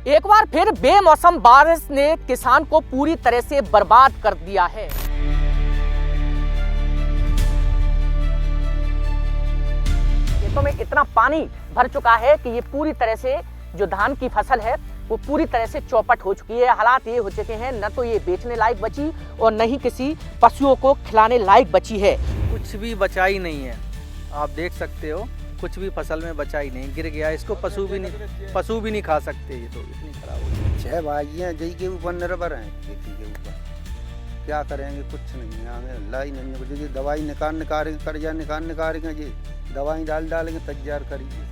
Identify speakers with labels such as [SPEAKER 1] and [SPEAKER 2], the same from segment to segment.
[SPEAKER 1] एक बार फिर बेमौसम बारिश ने किसान को पूरी तरह से बर्बाद कर दिया है। खेतों में इतना पानी भर चुका है कि ये पूरी तरह से जो धान की फसल है वो पूरी तरह से चौपट हो चुकी है। हालात ये हो चुके हैं, न तो ये बेचने लायक बची और न ही किसी पशुओं को खिलाने लायक बची है।
[SPEAKER 2] कुछ भी बचा ही नहीं है, आप देख सकते हो, कुछ भी फसल में बचा ही नहीं, गिर गया। इसको पशु भी नहीं खा सकते। ये तो इतनी खराब हो गई।
[SPEAKER 3] 6 भाइयाँ जई के ऊपर निर्भर हैं, खेती के ऊपर क्या करेंगे, कुछ नहीं है। हमें अल्लाह ही नहीं कुछ, दवाई निकाल कर्जा निकाल के जी दवाई डाल के तैयार करिए।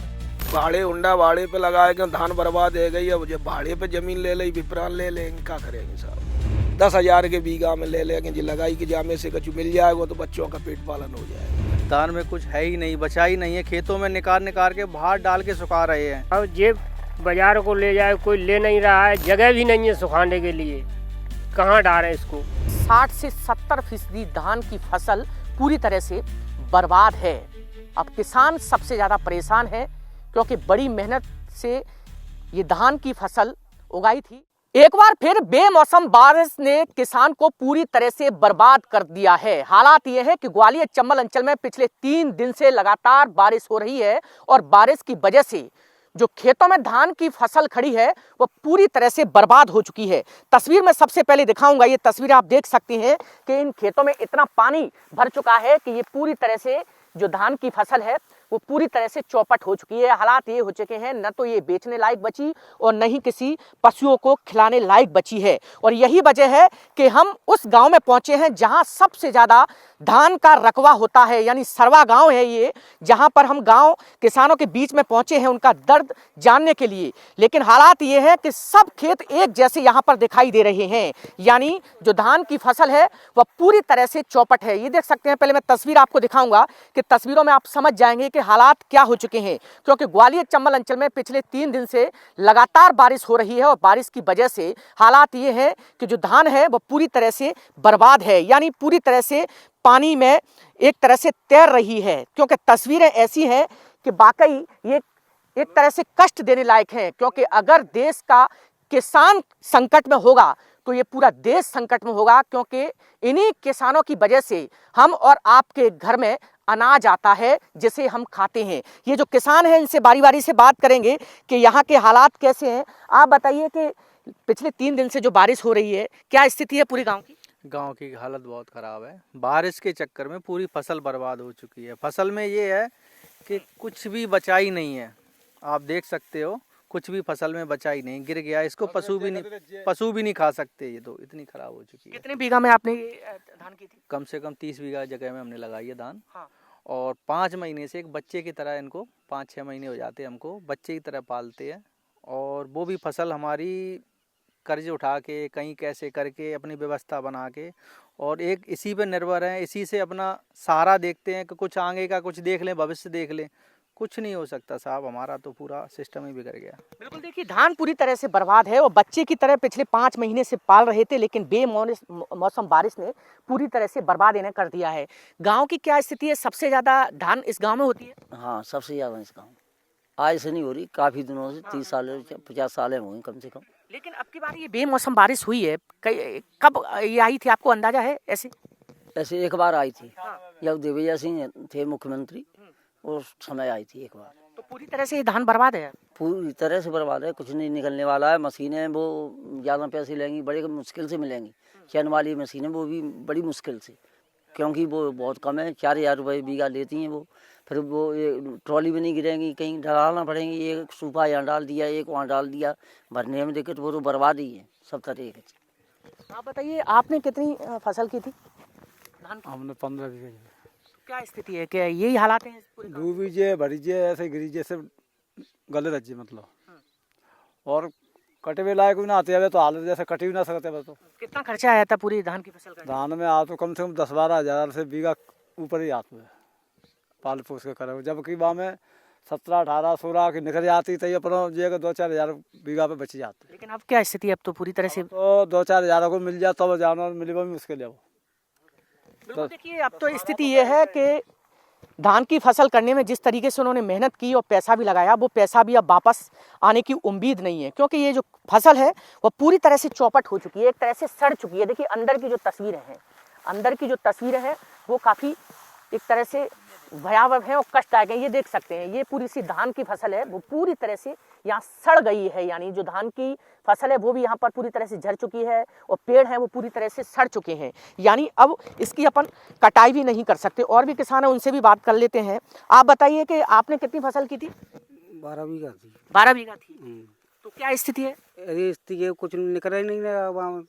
[SPEAKER 4] भाड़े उंडा भाड़े पे लगाए के धान बर्बाद है गई। अब जो भाड़े पे जमीन ले ले, विपरान ले लेंगे, क्या करेंगे साहब। 10,000 के बीघा में ले लेंगे जी, लगाई के जामे से कछु मिल जाएगा तो बच्चों का पेट पालन हो जाएगा।
[SPEAKER 2] धान में कुछ है ही नहीं, बचा ही नहीं है। खेतों में निकाल के बाहर डाल के सुखा रहे हैं।
[SPEAKER 5] अब जे बाजार को ले जाए कोई ले नहीं रहा है, जगह भी नहीं है सुखाने के लिए, कहाँ डालें इसको।
[SPEAKER 1] 60 से 70% धान की फसल पूरी तरह से बर्बाद है। अब किसान सबसे ज़्यादा परेशान है क्योंकि बड़ी मेहनत से ये धान की फसल उगाई थी। एक बार फिर बेमौसम बारिश ने किसान को पूरी तरह से बर्बाद कर दिया है। हालात ये है कि ग्वालियर चंबल अंचल में पिछले 3 दिन से लगातार बारिश हो रही है और बारिश की वजह से जो खेतों में धान की फसल खड़ी है वो पूरी तरह से बर्बाद हो चुकी है। तस्वीर में सबसे पहले दिखाऊंगा, ये तस्वीर आप देख सकते हैं कि इन खेतों में इतना पानी भर चुका है कि ये पूरी तरह से जो धान की फसल है वो पूरी तरह से चौपट हो चुकी है। हालात ये हो चुके हैं, न तो ये बेचने लायक बची और न ही किसी पशुओं को खिलाने लायक बची है। और यही वजह है कि हम उस गांव में पहुंचे हैं जहां सबसे ज़्यादा धान का रकबा होता है, यानी सरवा गांव है ये, जहां पर हम गांव किसानों के बीच में पहुंचे हैं उनका दर्द जानने के लिए। लेकिन हालात ये है कि सब खेत एक जैसे यहां पर दिखाई दे रहे हैं, यानी जो धान की फसल है वह पूरी तरह से चौपट है। ये देख सकते हैं, पहले मैं तस्वीर आपको दिखाऊंगा कि तस्वीरों में आप समझ जाएंगे कि हालात क्या हो चुके हैं। क्योंकि ग्वालियर चंबल अंचल में पिछले 3 दिन से लगातार बारिश हो रही है और बारिश की वजह से हालात ये है कि जो धान है वो पूरी तरह से बर्बाद है, यानी पूरी तरह से पानी में एक तरह से तैर रही है। क्योंकि तस्वीरें ऐसी हैं कि वाकई ये एक तरह से कष्ट देने लायक है। क्योंकि अगर देश का किसान संकट में होगा तो ये पूरा देश संकट में होगा, क्योंकि इन्हीं किसानों की वजह से हम और आपके घर में अनाज आता है जिसे हम खाते हैं। ये जो किसान हैं इनसे बारी बारी से बात करेंगे कि यहाँ के हालात कैसे हैं। आप बताइए कि पिछले 3 दिन से जो बारिश हो रही है, क्या स्थिति है पूरी गांव की?
[SPEAKER 2] गांव की हालत बहुत ख़राब है। बारिश के चक्कर में पूरी फसल बर्बाद हो चुकी है। फसल में ये है कि कुछ भी बचा ही नहीं है, आप देख सकते हो, कुछ भी फसल में बचा ही नहीं, गिर गया। इसको पशु भी नहीं खा सकते। ये तो इतनी खराब हो चुकी है।
[SPEAKER 1] कितने बीघा में आपने धान की थी?
[SPEAKER 2] कम से कम 30 बीघा जगह में हमने लगाई है धान।
[SPEAKER 1] हाँ।
[SPEAKER 2] और 5 महीने से एक बच्चे की तरह इनको, 5-6 महीने हो जाते हैं, हमको बच्चे की तरह पालते हैं। और वो भी फसल हमारी कर्ज उठा के कहीं कैसे करके अपनी व्यवस्था बना के, और एक इसी पे निर्भर है, इसी से अपना सहारा देखते हैं कि कुछ आगे का कुछ देख लें, भविष्य देख लें। कुछ नहीं हो सकता साहब, हमारा तो पूरा सिस्टम ही बिगड़ गया।
[SPEAKER 1] बिल्कुल, देखिए धान पूरी तरह से बर्बाद है और बच्चे की तरह पिछले 5 महीने से पाल रहे थे, लेकिन बेमौसम बारिश ने पूरी तरह से बर्बाद इन्हें कर दिया है। गांव की क्या स्थिति है? सबसे ज्यादा धान इस गांव में होती है?
[SPEAKER 6] हाँ, सबसे ज़्यादा इस गाँव आज से नहीं हो रही, काफ़ी दिनों से, 30 साल 50 साल हो गए कम से कम।
[SPEAKER 1] लेकिन अब की बार ये बेमौसम बारिश हुई है, कब ये आई थी, आपको अंदाजा है? ऐसे
[SPEAKER 6] एक बार आई थी जब दिग्विजय सिंह थे मुख्यमंत्री, उस समय आई थी एक बार।
[SPEAKER 1] तो पूरी तरह से ये धान बर्बाद है?
[SPEAKER 6] पूरी तरह से बर्बाद है, कुछ नहीं निकलने वाला है। मशीनें वो ज़्यादा पैसे लेंगी, बड़े मुश्किल से मिलेंगी। चैन वाली मशीनें वो भी बड़ी मुश्किल से, क्योंकि वो बहुत कम है, 4,000 रुपये बीघा लेती हैं वो। फिर वो ये ट्रॉली भी नहीं गिरेंगी, कहीं डालना पड़ेंगी। एक सूपा यहाँ डाल दिया, एक वहाँ डाल दिया, भरने में दिक्कत, वो तो बर्बाद ही है सब तरह के।
[SPEAKER 1] आप बताइए, आपने कितनी फसल की थी धान की?
[SPEAKER 7] हमने 15 बीघे।
[SPEAKER 1] क्या स्थिति है, क्या यही हालात हैं पूरे गाँव?
[SPEAKER 7] डूबीजे भरीजे ऐसे गिरीजे से गले रजे मतलब, और कटे हुए लायक भी ना आते हैं तो हालत जैसे कटे भी ना सकते। बस तो
[SPEAKER 1] कितना खर्चा आया था पूरी धान की फसल का?
[SPEAKER 7] धान में आ तो कम से कम 10-12 हज़ार से बीघा ऊपर ही आते हैं, पाल पोस के करे। जबकि वहाँ में 17, 18, 16 की निकल जाती तो अपना जो 2-4 हज़ार बीघा पे बच जाते।
[SPEAKER 1] लेकिन अब क्या स्थिति है? अब तो पूरी तरह से
[SPEAKER 7] तो 2-4 हज़ार को मिल जाए तब जानवर मिले भी मुश्किल है वो।
[SPEAKER 1] बिल्कुल, देखिए अब तो स्थिति ये है कि धान की फसल करने में जिस तरीके से उन्होंने मेहनत की और पैसा भी लगाया, वो पैसा भी अब वापस आने की उम्मीद नहीं है, क्योंकि ये जो फसल है वो पूरी तरह से चौपट हो चुकी है, एक तरह से सड़ चुकी है। देखिए अंदर की जो तस्वीरें हैं, अंदर की जो तस्वीरें हैं वो काफ़ी एक तरह से भयावह है और कष्टदायक है। ये देख सकते हैं, ये पूरी सी धान की फसल है वो पूरी तरह से यहाँ सड़ गई है, यानी जो धान की फसल है वो भी यहाँ पर पूरी तरह से झड़ चुकी है और पेड़ हैं वो पूरी तरह से सड़ चुके हैं, यानी अब इसकी अपन कटाई भी नहीं कर सकते। और भी किसान हैं, उनसे भी बात कर लेते हैं। आप बताइए कि आपने कितनी फसल की थी?
[SPEAKER 8] 12 बीघा थी।
[SPEAKER 1] 12 बीघा थी। तो क्या स्थिति है?
[SPEAKER 8] अरे स्थिति कुछ निकल ही नहीं रहा। वहाँ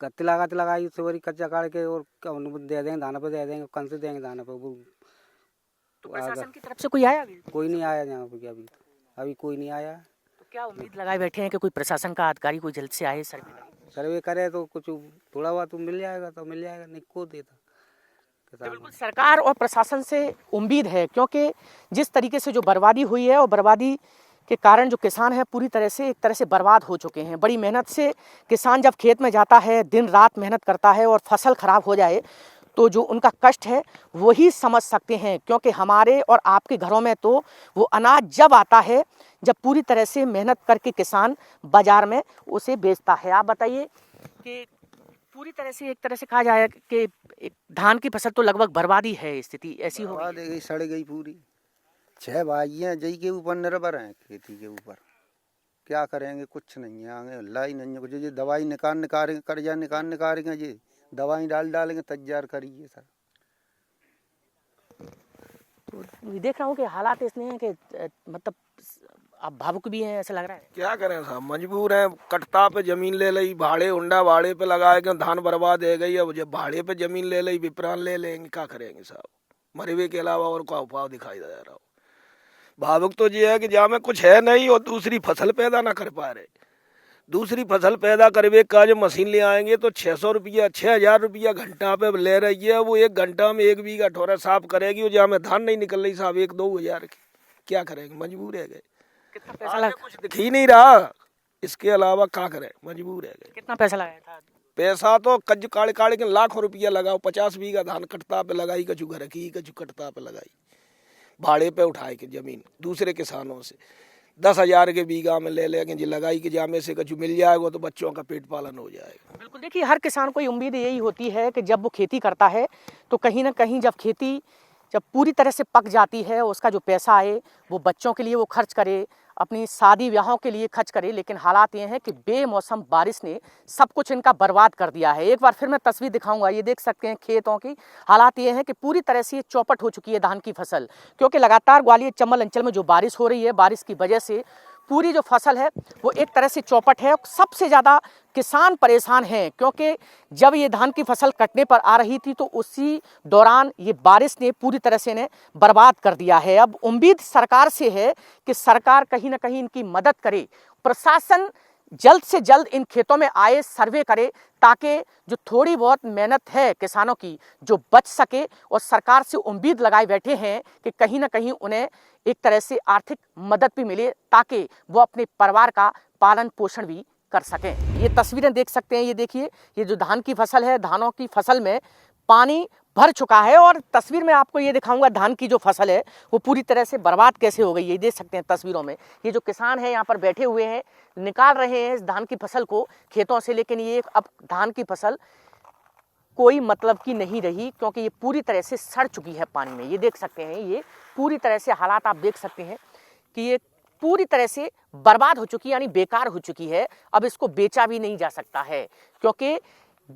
[SPEAKER 8] गत्ते लगाई सवारी कच्चा काट के और दे देंगे धाना पे, दे देंगे कौन से देंगे धाना पे। वो
[SPEAKER 1] तो प्रशासन की तरफ से कोई आया अभी?
[SPEAKER 8] कोई नहीं आया यहाँ पे, अभी कोई नहीं आया।
[SPEAKER 1] तो क्या उम्मीद लगाए बैठे हैं कि कोई प्रशासन का अधिकारी कोई जल्द से आए,
[SPEAKER 8] सर्वे करे तो कुछ थोड़ा बहुत तो मिल जाएगा, नहीं को देता।
[SPEAKER 1] तो बिल्कुल सरकार और प्रशासन से उम्मीद है, क्योंकि जिस तरीके से जो बर्बादी हुई है और बर्बादी के कारण जो किसान है पूरी तरह से एक तरह से बर्बाद हो चुके हैं। बड़ी मेहनत से किसान जब खेत में जाता है, दिन रात मेहनत करता है और फसल खराब हो जाए तो जो उनका कष्ट है वही समझ सकते हैं, क्योंकि हमारे और आपके घरों में तो वो अनाज जब आता है जब पूरी तरह से मेहनत करके किसान बाजार में उसे बेचता है। आप बताइए कि पूरी तरह से एक तरह से कहा जाए कि धान की फसल तो लगभग बर्बादी है, स्थिति ऐसी हो
[SPEAKER 3] गई, सड़ गई पूरी। 6 भाइयाँ जई के ऊपर निर्भर हैं, खेती के ऊपर। क्या करेंगे, कुछ नहीं है आगे, लाई नहीं है कुछ। ये दवाई निकाल कर्जा निकाल के ये दवाई डाल के तैयार करिए सर।
[SPEAKER 1] तो देख रहा हूँ कि हालात इसने हैं कि मतलब आप भावुक भी हैं, ऐसा लग रहा है।
[SPEAKER 4] क्या करें साहब, मजबूर हैं। कटता पे जमीन ले ली, भाड़े हुंडा भाड़े पे लगाए के धान बर्बाद हो गई। अब जब भाड़े पे जमीन ले ली, विपरान ले लेंगे, क्या करेंगे साहब। मरवे के अलावा और क्या उपाय दिखाई दे रहा हो। भावुक तो ये है कि जहाँ में कुछ है नहीं और दूसरी फसल पैदा ना कर पा रहे। दूसरी फसल पैदा करवे का जो मशीन ले आएंगे तो 600 रुपया 6000 रुपया घंटा पे ले रही है। वो 1 घंटा में 1 बीघा ठोरा साफ करेगी, वो जहाँ में धान नहीं निकल रही साहब 1-2 हज़ार की। क्या करेंगे, मजबूर है गए।
[SPEAKER 1] कितना पैसा लगा?
[SPEAKER 4] कुछ दिख ही नहीं रहा, इसके अलावा क्या करें, मजबूर है गए।
[SPEAKER 1] कितना पैसा लगाया था?
[SPEAKER 4] पैसा तो कज काड़ के लाखों रुपया लगाओ। 50 बीघा धान कटता पे लगाई, कचू घर की कचू कटता पे लगाई, भाड़े पे उठाए के जमीन दूसरे किसानों से 10,000 के बीघा में ले लेंगे जी, लगाई के जामे से कचू मिल जाएगा तो बच्चों का पेट पालन हो जाएगा।
[SPEAKER 1] बिल्कुल, देखिए हर किसान को उम्मीद यही होती है कि जब वो खेती करता है तो कहीं ना कहीं जब खेती जब पूरी तरह से पक जाती है उसका जो पैसा आए वो बच्चों के लिए वो खर्च करे, अपनी शादी ब्याहों के लिए खर्च करे। लेकिन हालात ये हैं कि बेमौसम बारिश ने सब कुछ इनका बर्बाद कर दिया है। एक बार फिर मैं तस्वीर दिखाऊंगा, ये देख सकते हैं खेतों की हालात ये हैं कि पूरी तरह से ये चौपट हो चुकी है धान की फसल, क्योंकि लगातार ग्वालियर चंबल अंचल में जो बारिश हो रही है, बारिश की वजह से पूरी जो फसल है वो एक तरह से चौपट है। सबसे ज़्यादा किसान परेशान हैं, क्योंकि जब ये धान की फसल कटने पर आ रही थी तो उसी दौरान ये बारिश ने पूरी तरह से इन्हें बर्बाद कर दिया है। अब उम्मीद सरकार से है कि सरकार कहीं ना कहीं इनकी मदद करे, प्रशासन जल्द से जल्द इन खेतों में आए, सर्वे करे, ताकि जो थोड़ी बहुत मेहनत है किसानों की जो बच सके। और सरकार से उम्मीद लगाए बैठे हैं कि कहीं ना कहीं उन्हें एक तरह से आर्थिक मदद भी मिले, ताकि वो अपने परिवार का पालन पोषण भी कर सकें। ये तस्वीरें देख सकते हैं, ये देखिए, ये जो धान की फसल है, धानों की फसल में पानी भर चुका है। और तस्वीर में आपको ये दिखाऊंगा धान की जो फसल है वो पूरी तरह से बर्बाद कैसे हो गई। ये देख सकते हैं तस्वीरों में, ये जो किसान है यहाँ पर बैठे हुए हैं, निकाल रहे हैं इस धान की फसल को खेतों से, लेकिन ये अब धान की फसल कोई मतलब की नहीं रही, क्योंकि ये पूरी तरह से सड़ चुकी है पानी में। ये देख सकते हैं, ये पूरी तरह से हालात आप देख सकते हैं कि ये पूरी तरह से बर्बाद हो चुकी है, यानी बेकार हो चुकी है। अब इसको बेचा भी नहीं जा सकता है, क्योंकि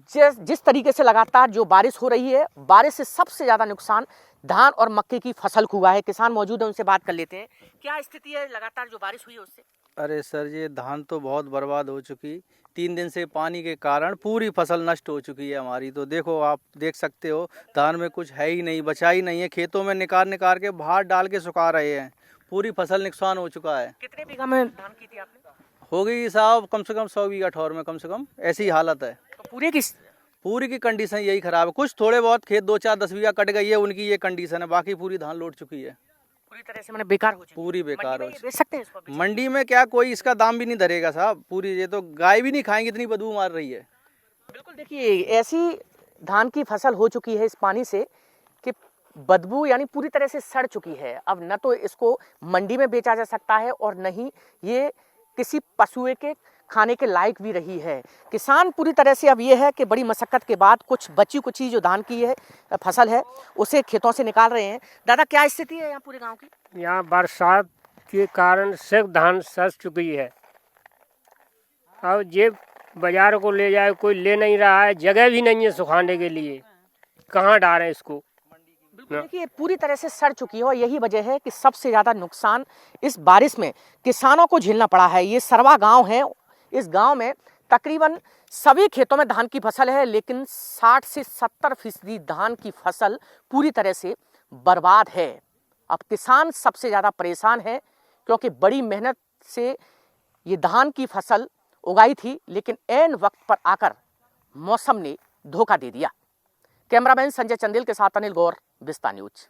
[SPEAKER 1] जिस तरीके से लगातार जो बारिश हो रही है, बारिश से सबसे ज़्यादा नुकसान धान और मक्के की फसल को हुआ है। किसान मौजूद है, उनसे बात कर लेते हैं। क्या स्थिति है लगातार जो बारिश हुई है उससे?
[SPEAKER 2] अरे सर, ये धान तो बहुत बर्बाद हो चुकी। 3 दिन से पानी के कारण पूरी फसल नष्ट हो चुकी है हमारी। तो देखो, आप देख सकते हो धान में कुछ है ही नहीं, बचा ही नहीं है। खेतों में निकाल के बाहर डाल के सुखा रहे हैं, पूरी फसल नुकसान हो चुका है।
[SPEAKER 1] कितने बीघा में धान की थी आपने?
[SPEAKER 2] हो गई साहब कम से कम 100 बीघा ठौर में, कम से कम ऐसी हालत है।
[SPEAKER 1] तो पूरी की
[SPEAKER 2] कंडीशन यही खराब है। कुछ थोड़े बहुत खेत 2-4-10 बीघा कट गई है, उनकी ये कंडीशन है। बाकी पूरी धान लौट चुकी है,
[SPEAKER 1] पूरी तरह से मैंने बेकार हो चुकी।
[SPEAKER 2] पूरी बेकार हो चुकी।
[SPEAKER 1] बेच सकते हैं इसको?
[SPEAKER 2] मंडी में क्या कोई इसका दाम भी नहीं धरेगा साहब। पूरी ये तो गाय भी नहीं खाएंगे, इतनी बदबू मार रही है।
[SPEAKER 1] बिल्कुल, देखिए ऐसी धान की फसल हो चुकी है इस पानी से कि बदबू यानी पूरी तरह से सड़ चुकी है। अब न तो इसको मंडी में बेचा जा सकता है और न ही ये किसी पशुए के खाने के लायक भी रही है। किसान पूरी तरह से अब ये है कि बड़ी मशक्कत के बाद कुछ बची कुची जो धान की है फसल है उसे खेतों से निकाल रहे हैं। दादा, क्या स्थिति है यहाँ पूरे गांव की?
[SPEAKER 5] यहाँ बरसात के कारण सिर्फ धान सड़ चुकी है। अब ये बाजार को ले जाए कोई ले नहीं रहा है, जगह भी नहीं है सुखाने के लिए, कहाँ डालें इसको।
[SPEAKER 1] देखिए पूरी तरह से सड़ चुकी है और यही वजह है कि सबसे ज़्यादा नुकसान इस बारिश में किसानों को झेलना पड़ा है। ये सरवा गांव है। इस गांव में तकरीबन सभी खेतों में धान की फसल है, लेकिन 60 से 70% धान की फसल पूरी तरह से बर्बाद है। अब किसान सबसे ज़्यादा परेशान है क्योंकि बड़ी मेहनत से ये धान की फसल उगाई थी, लेकिन ऐन वक्त पर आकर मौसम ने धोखा दे दिया। कैमरामैन संजय चंदेल के साथ अनिल गौर, विस्तार न्यूज।